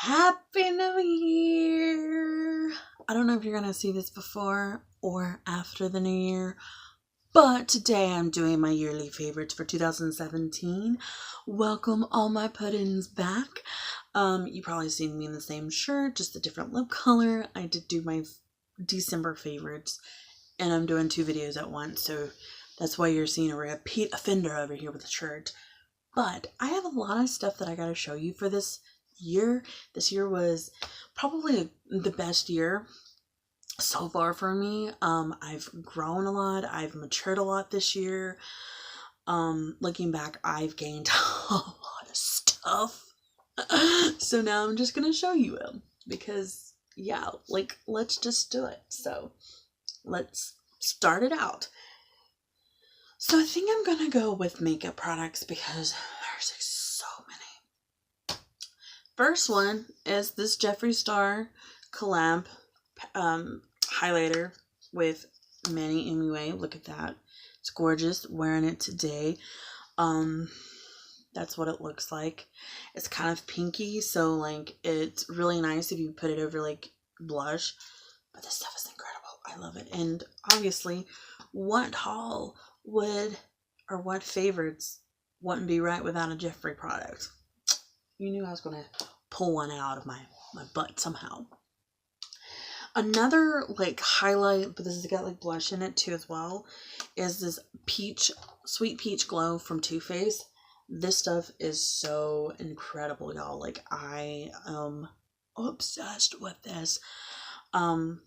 Happy New Year! I don't know if you're going to see this before or after the New Year, but today I'm doing my yearly favorites for 2017. Welcome all my puddings back. You probably seen me in the same shirt, just a different lip color. I did do my December favorites, and I'm doing 2 videos at once, so that's why you're seeing a repeat offender over here with the shirt. But I have a lot of stuff that I got to show you for this year. This year was probably the best year so far for me. I've grown a lot. I've matured a lot this year. Looking back, I've gained a lot of stuff. So now I'm just going to show you them because, yeah, like, let's just do it. So let's start it out. So I think I'm going to go with makeup products because there's so many. First one is this Jeffree Star collab highlighter with Manny MUA. Look at that. It's gorgeous. Wearing it today. That's what it looks like. It's kind of pinky, so like it's really nice if you put it over like blush. But this stuff is incredible. I love it. And obviously, what haul would or what favorites wouldn't be right without a Jeffree product? You knew I was going to pull one out of my butt somehow. Another like highlight, but this has got like blush in it too as well, is this Sweet Peach Glow from Too Faced. This stuff is so incredible, y'all. Like, I am obsessed with this. And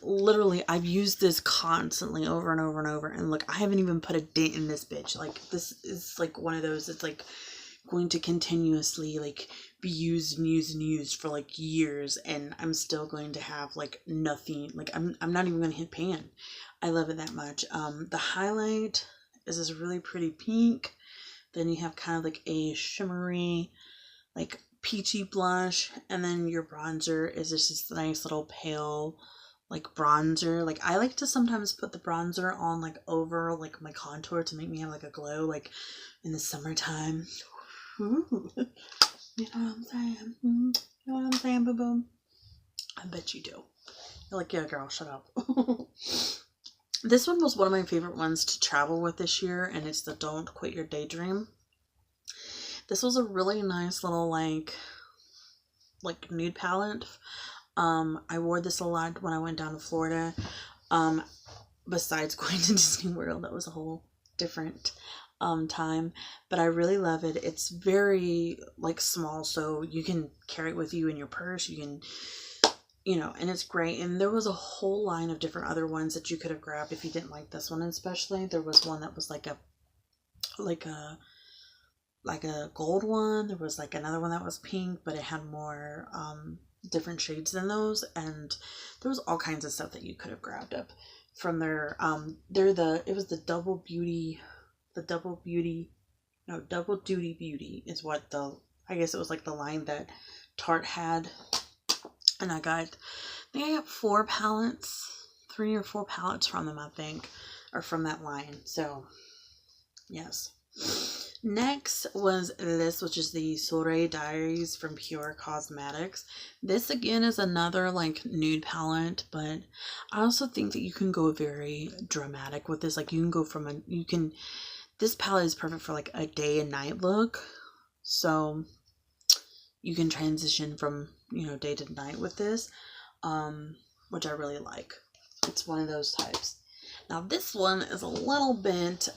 literally, I've used this constantly over and over and over. And look, I haven't even put a dent in this bitch. Like, this is like one of those that's like going to continuously like be used and used and used for like years. And I'm still going to have like nothing. Like, I'm not even going to hit pan. I love it that much. The highlight is this really pretty pink. Then you have kind of like a shimmery, like peachy blush. And then your bronzer is just this nice little pale, like bronzer. Like, I like to sometimes put the bronzer on like over like my contour to make me have like a glow, like in the summertime. Ooh. You know what I'm saying? You know what I'm saying, boo boo? I bet you do. You're like, yeah, girl, shut up. This one was one of my favorite ones to travel with this year, and it's the Don't Quit Your Daydream. This was a really nice little like nude palette. I wore this a lot when I went down to Florida. Besides going to Disney World, that was a whole different time. But I really love it. It's very like small, so you can carry it with you in your purse. You can, you know, and it's great. And there was a whole line of different other ones that you could have grabbed if you didn't like this one especially. There was one that was like a gold one. There was like another one that was pink, but it had more different shades than those. And there was all kinds of stuff that you could have grabbed up from their it was the Double Duty Beauty is what I guess it was like the line that Tarte had. And I think I got 4 palettes, 3 or 4 palettes from them, I think, or from that line. So, yes. Next was this, which is the Soleil Diaries from Pure Cosmetics. This, again, is another, like, nude palette, but I also think that you can go very dramatic with this. Like, you can go from this palette is perfect for, like, a day and night look. So, you can transition from, you know, day to night with this, which I really like. It's one of those types. Now this one is a little bit,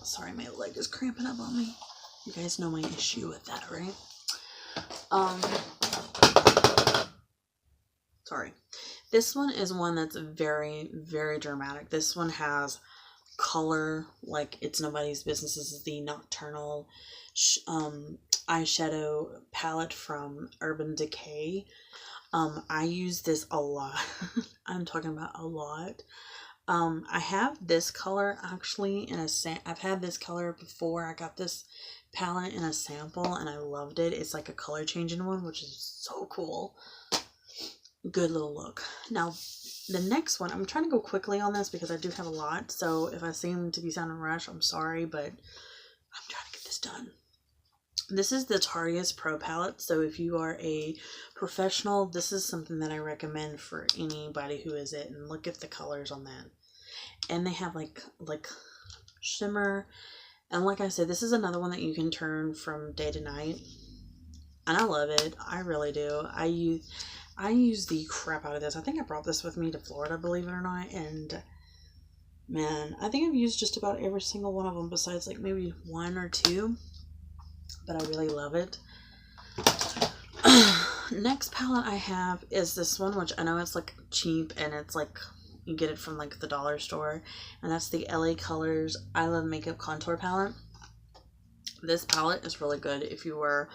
sorry, my leg is cramping up on me. You guys know my issue with that, right? Sorry. This one is one that's very, very dramatic. This one has color like it's nobody's business. This is the Nocturnal eyeshadow palette from Urban Decay. I use this a lot. I'm talking about a lot. I have this color actually in I've had this color before. I got this palette in a sample and I loved it. It's like a color changing one, which is so cool. Good little look. Now the next one, I'm trying to go quickly on this because I do have a lot. So if I seem to be sounding rushed, I'm sorry, but I'm trying to get this done. This is the Tarius Pro palette, so if you are a professional, this is something that I recommend for anybody who is it. And look at the colors on that. And they have like shimmer. And like I said, this is another one that you can turn from day to night. And I love it. I really do. I use the crap out of this. I think I brought this with me to Florida, believe it or not. And man, I think I've used just about every single one of them besides like maybe one or two. But I really love it. Next palette I have is this one, which I know it's like cheap and it's like you get it from like the dollar store, and that's the LA Colors I Love Makeup Contour Palette. This palette is really good if you were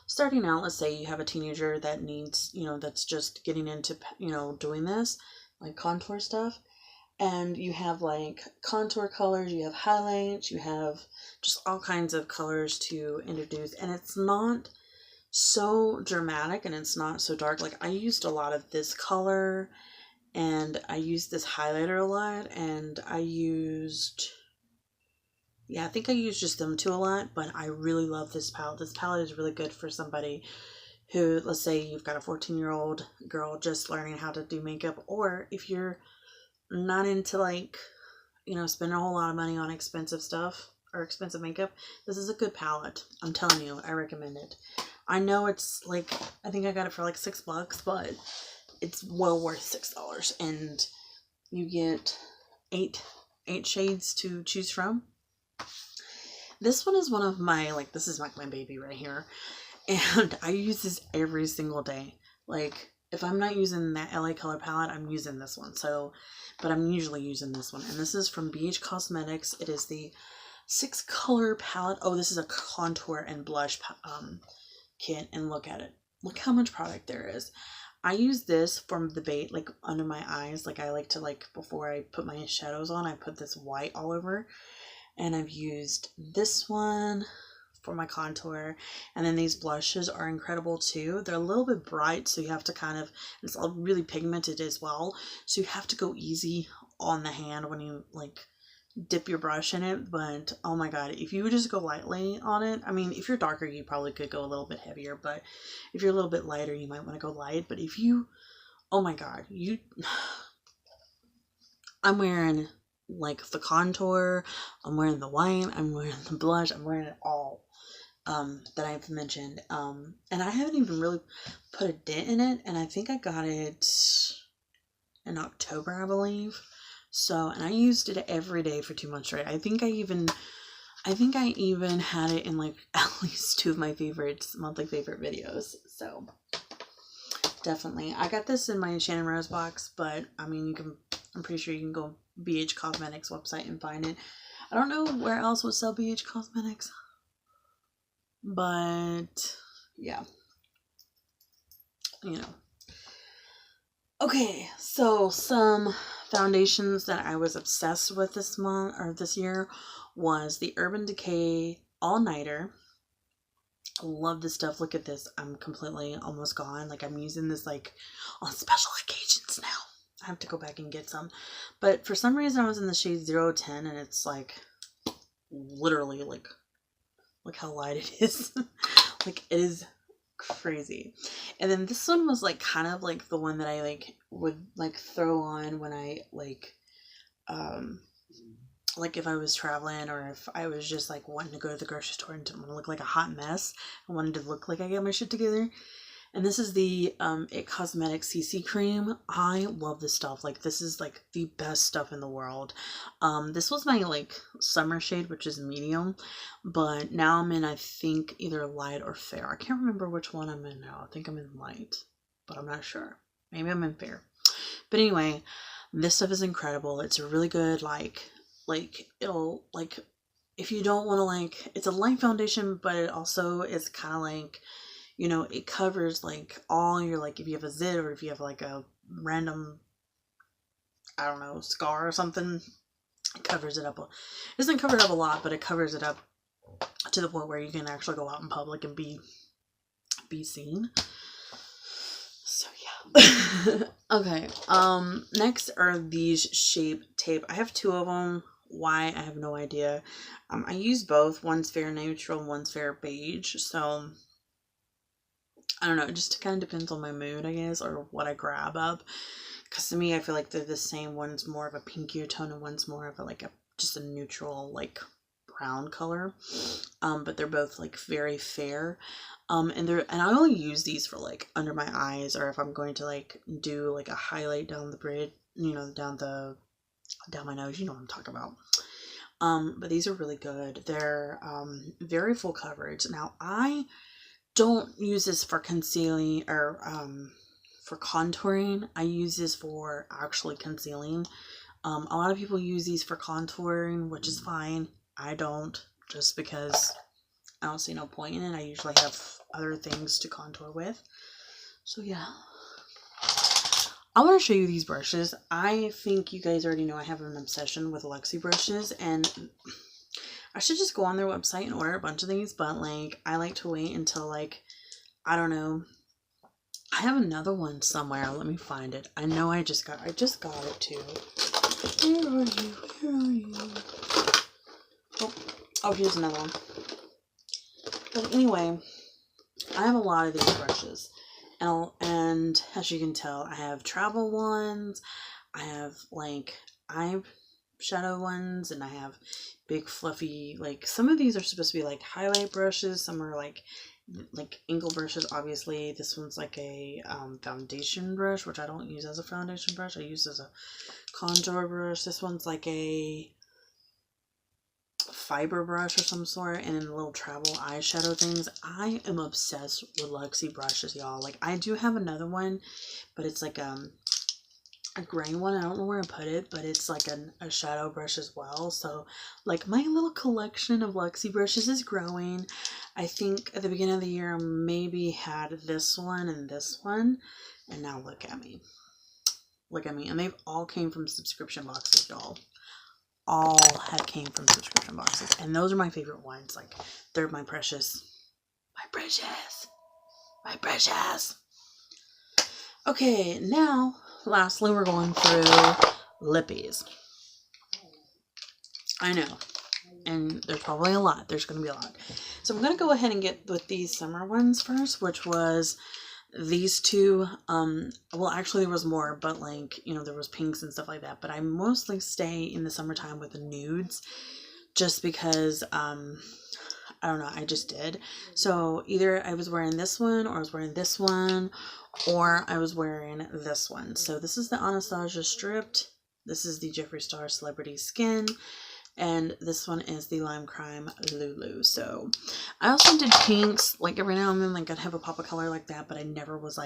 starting out. Let's say you have a teenager that needs, that's just getting into, doing this, like contour stuff. And you have like contour colors, you have highlights, you have just all kinds of colors to introduce. And it's not so dramatic and it's not so dark. Like I used a lot of this color and I used this highlighter a lot, and I think I used just them two a lot, but I really love this palette. This palette is really good for somebody who, let's say you've got a 14-year-old girl just learning how to do makeup, or if you're not into like, spending a whole lot of money on expensive stuff or expensive makeup, this is a good palette. I'm telling you, I recommend it. I know it's like, I think I got it for like $6, but it's well worth $6, and you get eight shades to choose from. This one is one of my, like, this is like my baby right here, and I use this every single day. Like, if I'm not using that LA Color palette, I'm using this one. So, but I'm usually using this one, and this is from BH Cosmetics. It is the 6-color palette. Oh, this is a contour and blush kit, and look at it. Look how much product there is. I use this from the base, like under my eyes. Like I like to, like, before I put my shadows on, I put this white all over. And I've used this one for my contour. And then these blushes are incredible too. They're a little bit bright, so you have to kind of, it's all really pigmented as well. So you have to go easy on the hand when you like dip your brush in it. But oh my god, if you would just go lightly on it, I mean, if you're darker, you probably could go a little bit heavier, but if you're a little bit lighter, you might want to go light. But if you, oh my god, I'm wearing like the contour, I'm wearing the white, I'm wearing the blush, I'm wearing it all that I've mentioned, and I haven't even really put a dent in it, and I think I got it in October, I believe. So, and I used it every day for 2 months straight. I think I even had it in like at least 2 of my monthly favorite videos. So definitely, I got this in my Shannon Rose box, but I mean, I'm pretty sure you can go BH Cosmetics website and find it. I don't know where else would sell BH Cosmetics, but yeah, Okay, so some foundations that I was obsessed with this year was the Urban Decay All Nighter. I love this stuff. Look at this. I'm completely almost gone. Like, I'm using this like on special occasions now. I have to go back and get some. But for some reason I was in the shade 010, and it's like literally like, look how light it is. Like, it is crazy. And then this one was like kind of like the one that I like would like throw on when I like if I was traveling, or if I was just like wanting to go to the grocery store and didn't want to look like a hot mess. I wanted to look like I got my shit together. And this is the It Cosmetics CC cream. I love this stuff. Like, this is like the best stuff in the world. This was my like summer shade, which is medium, but now I'm in, I think, either light or fair. I can't remember which one I'm in now. I think I'm in light, but I'm not sure. Maybe I'm in fair. But anyway, this stuff is incredible. It's a really good like it'll like, if you don't want to like, it's a light foundation, but it also is kind of like, it covers like all your, like, if you have a zit or if you have like a random, I don't know, scar or something, it covers it up. It doesn't cover it up a lot, but it covers it up to the point where you can actually go out in public and be seen. So yeah. Okay. Next are these Shape Tape. I have 2 of them. Why, I have no idea. I use both. One's fair neutral, one's fair beige. So I don't know. It just kind of depends on my mood, I guess, or what I grab up. Because to me, I feel like they're the same. One's more of a pinkier tone, and one's more of a just a neutral brown color. But they're both very fair. And I only use these for under my eyes, or if I'm going to do a highlight down the bridge, down my nose, you know what I'm talking about. But these are really good. They're very full coverage. Now, I don't use this for concealing or for contouring. I use this for actually concealing. A lot of people use these for contouring, which is fine. I don't, just because I don't see no point in it. I usually have other things to contour with. So yeah. I want to show you these brushes. I think you guys already know I have an obsession with Luxie brushes, and I should just go on their website and order a bunch of these, but I like to wait until I don't know. I have another one somewhere. Let me find it. I know I just got it too. Where are you? Where are you? Oh, here's another one. But anyway, I have a lot of these brushes. And as you can tell, I have travel ones, I have eyeshadow ones, and I have big fluffy, some of these are supposed to be highlight brushes, some are like angle brushes. Obviously this one's a foundation brush, which I don't use as a foundation brush, I use as a contour brush. This one's a fiber brush or some sort, and then the little travel eyeshadow things. I am obsessed with Luxie brushes, y'all. I do have another one, but it's a gray one. I don't know where I put it, but it's a shadow brush as well. So my little collection of Luxie brushes is growing. I think at the beginning of the year I maybe had this one and this one, and now look at me. Look at me. And they've all came from subscription boxes, y'all. All have came from subscription boxes, and those are my favorite ones. They're my precious. Okay, now lastly we're going through lippies. I know, and there's probably a lot. There's going to be a lot. So I'm going to go ahead and get with these summer ones first, which was these two. Well, actually there was more, but there was pinks and stuff like that, but I mostly stay in the summertime with the nudes, just because I don't know, I just did. So either I was wearing this one, or I was wearing this one, or I was wearing this one. So this is the Anastasia Stripped, this is the Jeffree Star Celebrity Skin, and this one is the Lime Crime Lulu. So I also did pinks, every now and then, I'd have a pop of color like that, but I never was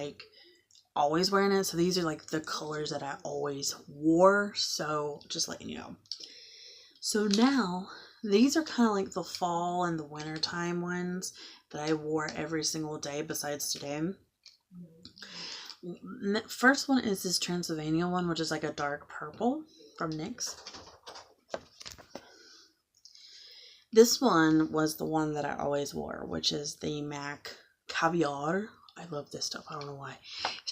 always wearing it. So these are the colors that I always wore, so just letting you know. So now these are kind of the fall and the winter time ones that I wore every single day besides today. First one is this Transylvania one, which is a dark purple from NYX. This one was the one that I always wore, which is the MAC Caviar. I love this stuff. I don't know why.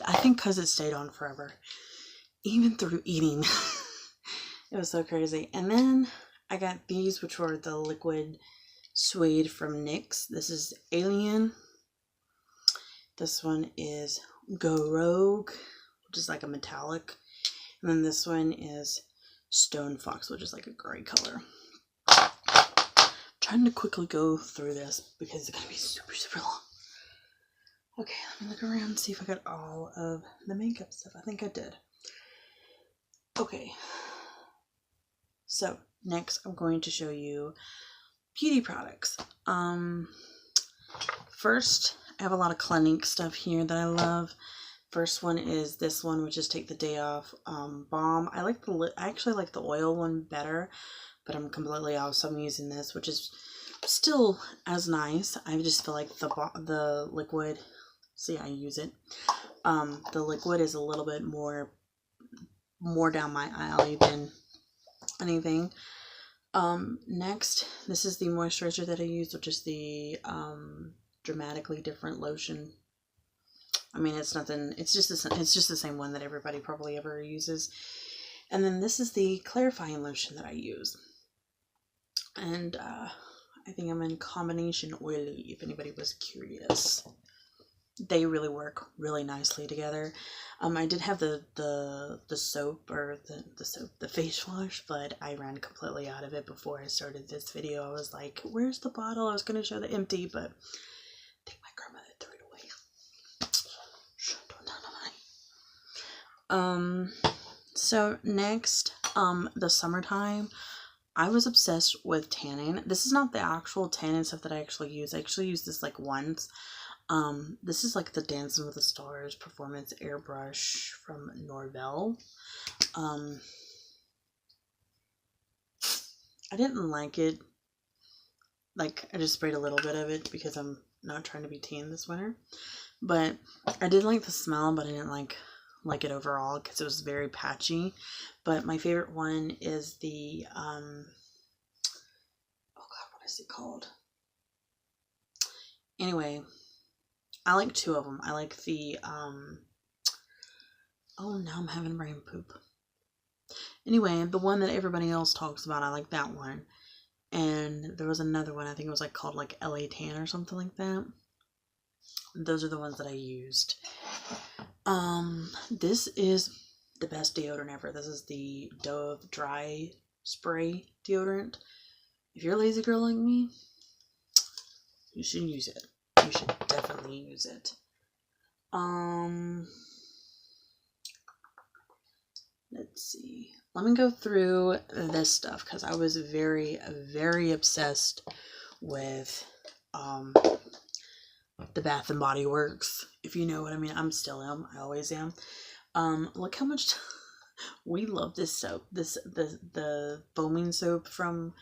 I think because it stayed on forever. Even through eating. It was so crazy. And then I got these, which were the liquid suede from NYX. This is Alien. This one is Go Rogue, which is a metallic. And then this one is Stone Fox, which is a gray color. Trying to quickly go through this because it's gonna be super long. Okay, let me look around and see if I got all of the makeup stuff. I think I did. Okay, so next I'm going to show you beauty products. First, I have a lot of Clinique stuff here that I love. First one is this one, which is Take the Day Off Balm. I actually like the oil one better, but I'm completely off, so I'm using this, which is still as nice. I just feel like the liquid, see, I use it. The liquid is a little bit more down my alley than anything. Next, this is the moisturizer that I use, which is the Dramatically Different lotion. I mean, it's nothing, it's just the same one that everybody probably ever uses. And then this is the clarifying lotion that I use. And I think I'm in combination oily, if anybody was curious. They really work really nicely together. I did have the soap, or the face wash, but I ran completely out of it before I started this video. I was like, where's the bottle? I was going to show the empty, but I think my grandmother threw it away. So next, the summertime, I was obsessed with tanning. This is not the actual tanning stuff that I actually use. I actually use this like once. This is like the Dancing with the Stars Performance Airbrush from Norvell. I didn't like it. Like, I just sprayed a little bit of it because I'm not trying to be tan this winter. But I did like the smell, but I didn't like it overall because it was very patchy. But my favorite one is the, oh god, what is it called? Anyway, I like two of them. I like the, oh, now I'm having brain poop. Anyway, the one that everybody else talks about, I like that one. And there was another one, I think it was like called like LA Tan or something like that. Those are the ones that I used. This is the best deodorant ever. This is the Dove Dry Spray deodorant. If you're a lazy girl like me, you should use it. You should definitely use it. Let's see. Let me go through this stuff because I was very, very obsessed with the Bath and Body Works. If you know what I mean. I still am. I always am. Look how much we love this soap. The foaming soap from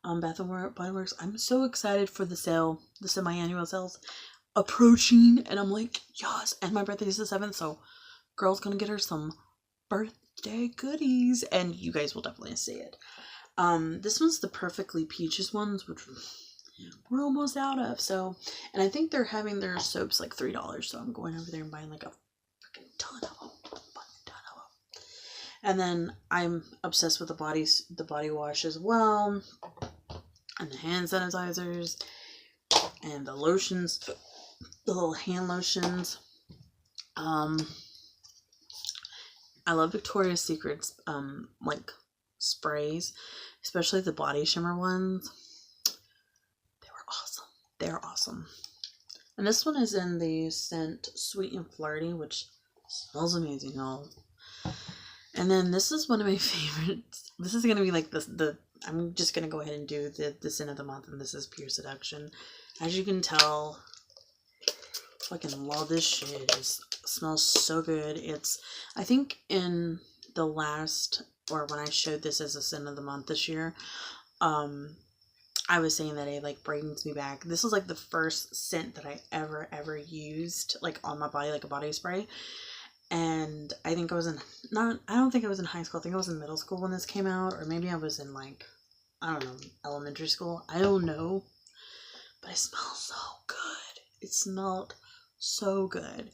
Bath and Body Works. I'm so excited for the sale, the semi-annual sales approaching, and I'm like, yes. And my birthday is the 7th, so girl's gonna get her some birthday goodies, and you guys will definitely see it. This one's the Perfectly Peaches ones, which we're almost out of. So, and I think they're having their soaps like $3, so I'm going over there and buying like a freaking ton of them. And then I'm obsessed with the body wash as well, and the hand sanitizers, and the lotions, the little hand lotions. I love Victoria's Secret's like sprays, especially the body shimmer ones. They were awesome. They're awesome. And this one is in the scent Sweet and Flirty, which smells amazing, y'all. And then this is one of my favorites. This is gonna be like I'm just gonna go ahead and do the scent of the month, and this is Pure Seduction. As you can tell, fucking love this shit. It smells so good. I think in the last, or when I showed this as a scent of the month this year, I was saying that it like brings me back. This was like the first scent that I ever used like on my body, like a body spray. And I think I was I don't think I was in high school. I think I was in middle school when this came out, or maybe I was in like, I don't know, elementary school. I don't know. But it smells so good. It smelled so good.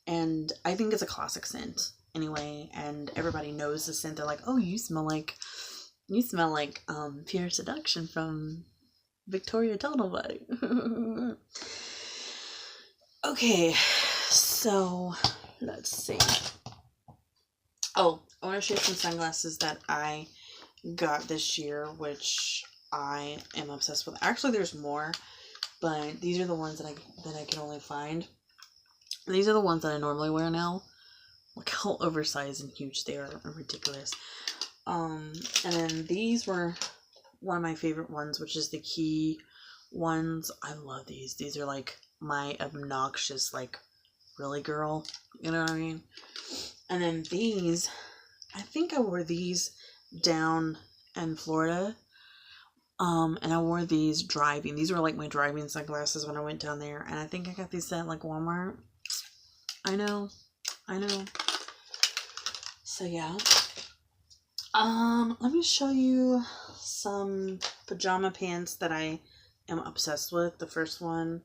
And I think it's a classic scent anyway, and everybody knows the scent. They're like, oh, you smell like Pure Seduction from Victoria Total Body. Okay, so let's see. Oh, I want to show you some sunglasses that I got this year, which I am obsessed with. Actually, there's more, but these are the ones that I can only find. These are the ones that I normally wear now. Look how oversized and huge they are. Ridiculous. And then these were one of my favorite ones, which is the Key ones. I love these. These are like my obnoxious, like, really girl. You know what I mean? And then these, I think I wore these down in Florida. And I wore these driving. These were like my driving sunglasses when I went down there. And I think I got these at like Walmart. I know. So yeah. Let me show you some pajama pants that I am obsessed with. The first one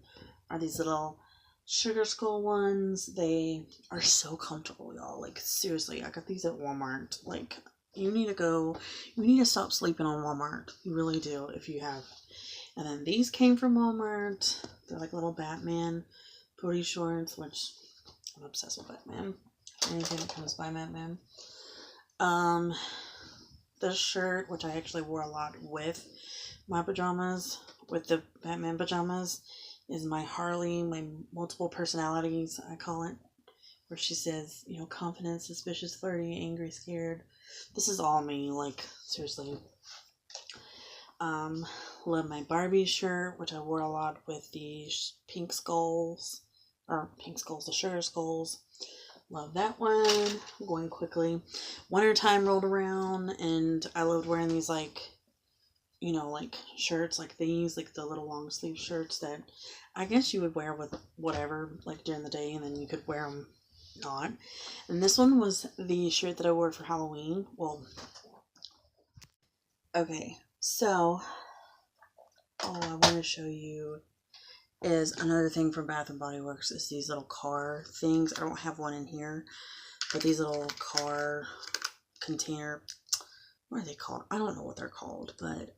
are these little Sugar Skull ones. They are so comfortable, y'all. Like, seriously, I got these at Walmart like You need to stop sleeping on Walmart. You really do, if you have. And then these came from Walmart. They're like little Batman booty shorts, which I'm obsessed with Batman. Anything that comes by Batman. This shirt, which I actually wore a lot with my pajamas, with the Batman pajamas, is my Harley, my multiple personalities, I call it. Where she says, confident, suspicious, flirty, angry, scared. This is all me, like, seriously. Love my Barbie shirt, which I wore a lot with the pink skulls, the sugar skulls. Love that one. Going quickly. Wintertime rolled around, and I loved wearing these, like shirts like these, like the little long sleeve shirts that I guess you would wear with whatever, like during the day, and then you could wear them not. And this one was the shirt that I wore for Halloween. Well, okay, so all I want to show you is another thing from Bath and Body Works is these little car things. I don't have one in here, but these little car container, what are they called? I don't know what they're called, but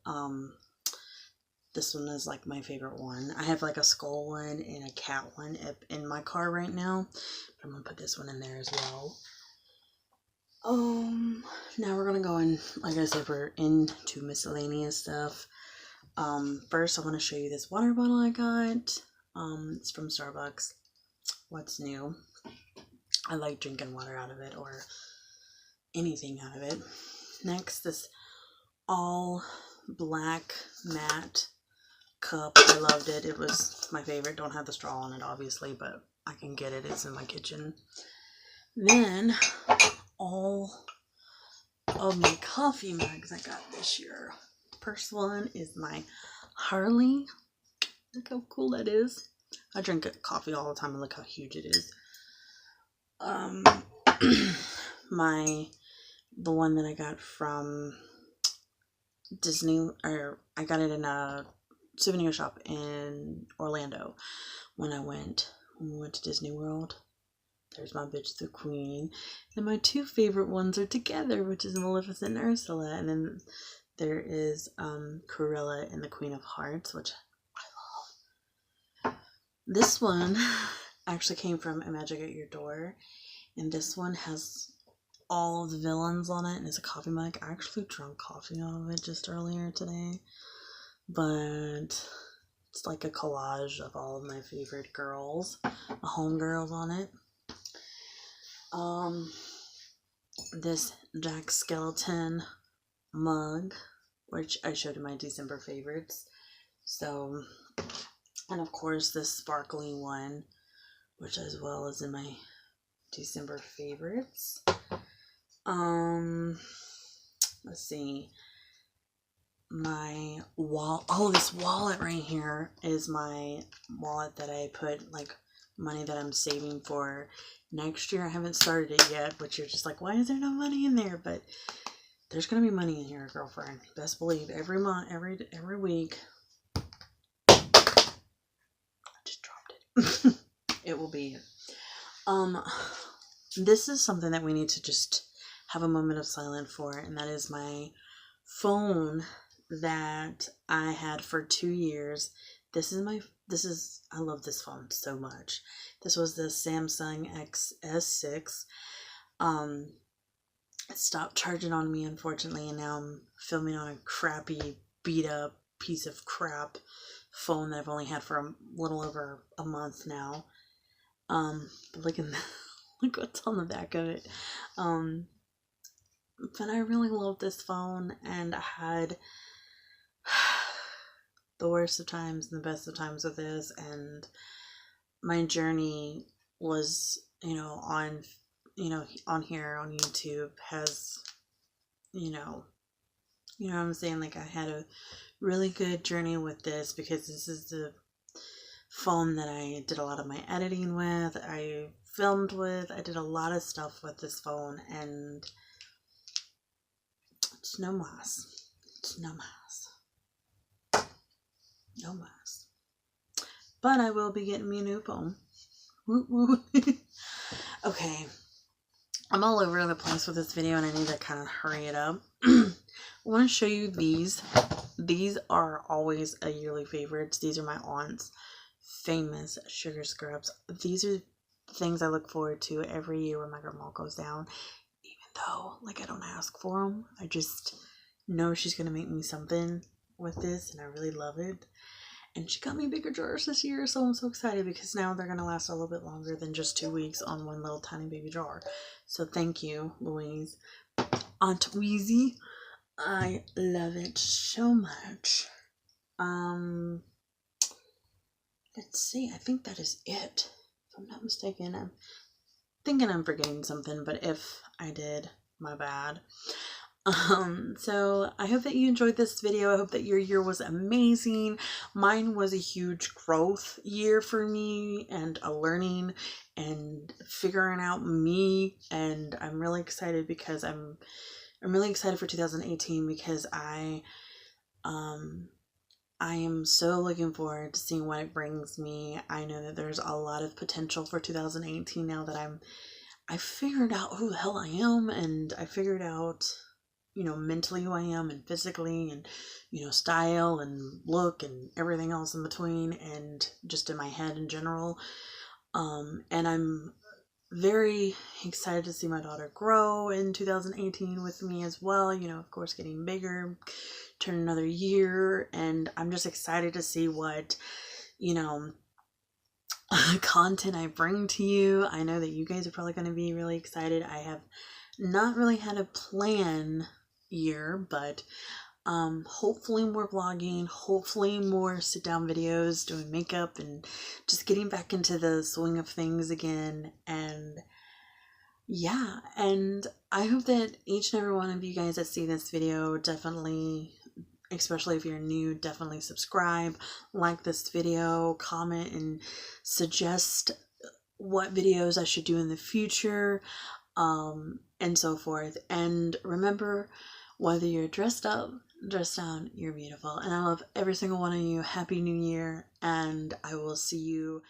this one is like my favorite one. I have like a skull one and a cat one in my car right now, but I'm gonna put this one in there as well. Now we're gonna go in, like I said, we're into miscellaneous stuff. First I want to show you this water bottle I got. It's from Starbucks. What's new? I like drinking water out of it, or anything out of it. Next, this all black matte cup. I loved it. It was my favorite. Don't have the straw on it, obviously, but I can get it. It's in my kitchen. Then all of my coffee mugs I got this year. First one is my Harley. Look how cool that is. I drink coffee all the time, and look how huge it is. The one that I got from Disney, or I got it in a souvenir shop in Orlando when we went to Disney World. There's my bitch, the Queen. And my two favorite ones are together, which is Maleficent and Ursula. And then there is Cruella and the Queen of Hearts, which I love. This one actually came from A Magic at Your Door. And this one has all of the villains on it, and it's a coffee mug. I actually drank coffee out of it just earlier today. But it's like a collage of all of my favorite girls, the homegirls on it. This Jack Skellington mug, which I showed in my December favorites. So, and of course this sparkly one, which as well is in my December favorites. Let's see. My this wallet right here is my wallet that I put like money that I'm saving for next year. I haven't started it yet, but you're just like, why is there no money in there? But there's gonna be money in here, girlfriend. Best believe. Every month, every week. I just dropped it. It will be. This is something that we need to just have a moment of silence for, and that is my phone that I had for 2 years. I love this phone so much. This was the Samsung S6. It stopped charging on me, unfortunately, and now I'm filming on a crappy, beat up piece of crap phone that I've only had for a little over a month now. But look what's on the back of it. But I really love this phone, and I had the worst of times and the best of times with this, and my journey was, on here on YouTube has, you know what I'm saying? Like, I had a really good journey with this because this is the phone that I did a lot of my editing with, I filmed with, I did a lot of stuff with this phone, and it's no mas. It's no mas. No mas. But I will be getting me a new phone. Okay. I'm all over the place with this video and I need to kind of hurry it up. I want to show you these. These are always a yearly favorites. These are my aunt's famous sugar scrubs. These are things I look forward to every year when my grandma goes down. Even though, like, I don't ask for them. I just know she's going to make me something with this and I really love it. And she got me bigger jars this year, so I'm so excited because now they're going to last a little bit longer than just 2 weeks on one little tiny baby jar. So thank you, Louise. Aunt Weezy. I love it so much. Let's see. I think that is it. If I'm not mistaken, I'm thinking I'm forgetting something, but if I did, my bad. So I hope that you enjoyed this video. I hope that your year was amazing. Mine was a huge growth year for me and a learning and figuring out me, and I'm really excited because I'm really excited for 2018 because I am so looking forward to seeing what it brings me. I know that there's a lot of potential for 2018 now that I figured out who the hell I am, and I figured out, you know, mentally who I am and physically and, you know, style and look and everything else in between and just in my head in general. And I'm very excited to see my daughter grow in 2018 with me as well. You know, of course, getting bigger, turn another year, and I'm just excited to see what, you know, content I bring to you. I know that you guys are probably going to be really excited. I have not really had a plan year, but hopefully more vlogging, hopefully more sit down videos, doing makeup and just getting back into the swing of things again. And yeah, and I hope that each and every one of you guys that see this video definitely, especially if you're new, definitely subscribe, like this video, comment, and suggest what videos I should do in the future, and so forth. And remember, whether you're dressed up, dressed down, you're beautiful. And I love every single one of you. Happy New Year, and I will see you